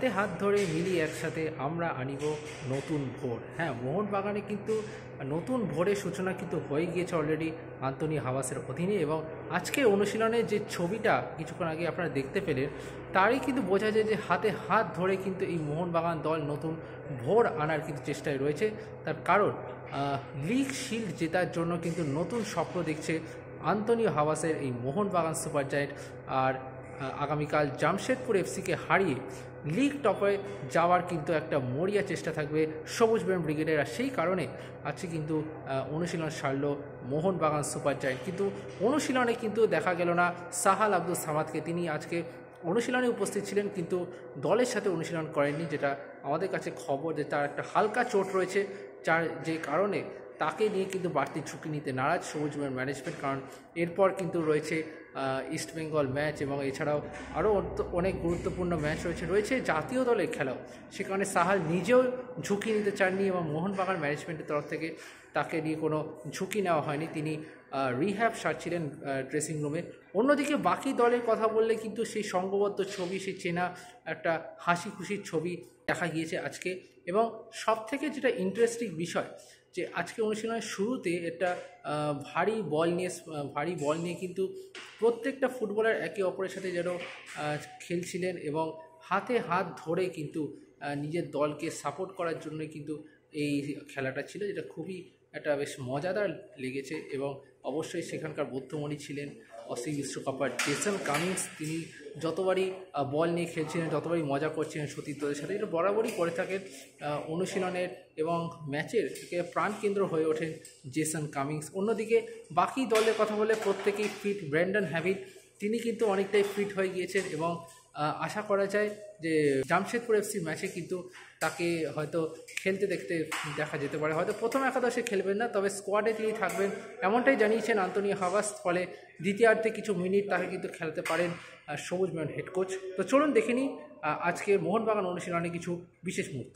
হাতে হাত ধরে মিলিয়ে একসাথে আমরা আনিব নতুন ভোর। হ্যাঁ, মোহনবাগানে কিন্তু নতুন ভোরের সূচনা কিন্তু হয়ে গিয়েছে অলরেডি আন্তোনি হাওয়াসের অধীনে, এবং আজকে অনুশীলনে যে ছবিটা কিছুক্ষণ আগে আপনারা দেখতে পেলেন তারই কিন্তু বোঝা যায় যে হাতে হাত ধরে কিন্তু এই মোহনবাগান দল নতুন ভোর আনার কিন্তু চেষ্টায় রয়েছে। তার কারণ লিগ শিল্ড জেতার জন্য কিন্তু নতুন স্বপ্ন দেখছে আন্তোনি হাওয়াসের এই মোহনবাগান সুপার জায়েন্ট। আর আগামীকাল জামশেদপুর এফসিকে হারিয়ে লিগ টপে যাওয়ার কিন্তু একটা মরিয়া চেষ্টা থাকবে সবুজ ব্রাউন ব্রিগেডের। আর সেই কারণে আজকে কিন্তু অনুশীলন সারল মোহনবাগান সুপার জায়েন্ট। কিন্তু অনুশীলনে কিন্তু দেখা গেল না সাহাল আব্দুল সামাদকে। তিনি আজকে অনুশীলনে উপস্থিত ছিলেন কিন্তু দলের সাথে অনুশীলন করেননি, যেটা আমাদের কাছে খবর যে তার একটা হালকা চোট রয়েছে, যার যে কারণে তাকে নিয়ে কিন্তু বাড়তি ঝুঁকি নিতে নারাজ সবুজ ম্যানেজমেন্ট। কারণ এরপর কিন্তু রয়েছে ইস্টবেঙ্গল ম্যাচ, এবং এছাড়াও আরও অনেক গুরুত্বপূর্ণ ম্যাচ রয়েছে জাতীয় দলের খেলাও। সে কারণে সাহাল নিজেও ঝুঁকি নিতে চাননি, এবং মোহনবাগান ম্যানেজমেন্টের তরফ থেকে তাকে নিয়ে কোনো ঝুঁকি নেওয়া হয়নি। তিনি রিহ্যাব সারছিলেন ড্রেসিং রুমে। অন্যদিকে বাকি দলের কথা বললে কিন্তু সেই সঙ্গবদ্ধ ছবি, সেই চেনা একটা হাসি খুশির ছবি দেখা গিয়েছে আজকে। এবং সব থেকে যেটা ইন্টারেস্টিং বিষয় যে আজকে অনুশীলনের শুরুতে একটা ভারী বল নিয়ে কিন্তু প্রত্যেকটা ফুটবলার একে অপরের সাথে যেন খেলছিলেন, এবং হাতে হাত ধরে কিন্তু নিজের দলকে সাপোর্ট করার জন্য কিন্তু এই খেলাটা ছিল, যেটা খুবই একটা বেশ মজাদার লেগেছে। এবং অবশ্যই সেখানকার বৌদ্ধমণি ছিলেন অসি বিশ্বকাপার জেসন কামিন্স। তিনি যতবারই বল নিয়ে খেলছিলেন, যতবারই মজা করছিলেন সতীর্থদের সাথে, এটা বরাবরই করে থাকেন অনুশীলনের এবং ম্যাচের প্রাণকেন্দ্র হয়ে ওঠেন জেসন কামিন্স। অন্যদিকে বাকি দলের কথা বলে প্রত্যেকেই ফিট। ব্র্যান্ডন হ্যাভিট তিনি কিন্তু অনেকটাই ফিট হয়ে গিয়েছেন, এবং আশা করা যায় যে জামশেদপুর এফসি ম্যাচে কিন্তু তাকে হয়তো খেলতে দেখা যেতে পারে। হয়তো প্রথম একাদশে খেলবেন না, তবে স্কোয়াডে তিনি থাকবেন এমনটাই জানিয়েছেন আন্তোনি হাওয়াস। ফলে দ্বিতীয়ার্ধে কিছু মিনিট তাকে কিন্তু খেলাতে পারেন সবুজ ব্রাউন হেড কোচ। তো চলুন দেখে নিই আজকে মোহনবাগান অনুশীলনে কিছু বিশেষ মুহূর্ত।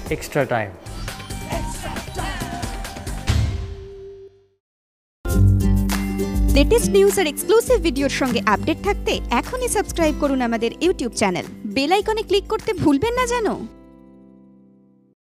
extra time. লেটেস্ট নিউজ আর এক্সক্লুসিভ ভিডিওর সঙ্গে আপডেট থাকতে এখনই সাবস্ক্রাইব করুন আমাদের ইউটিউব চ্যানেল। বেল আইকনে ক্লিক করতে ভুলবেন না যেন।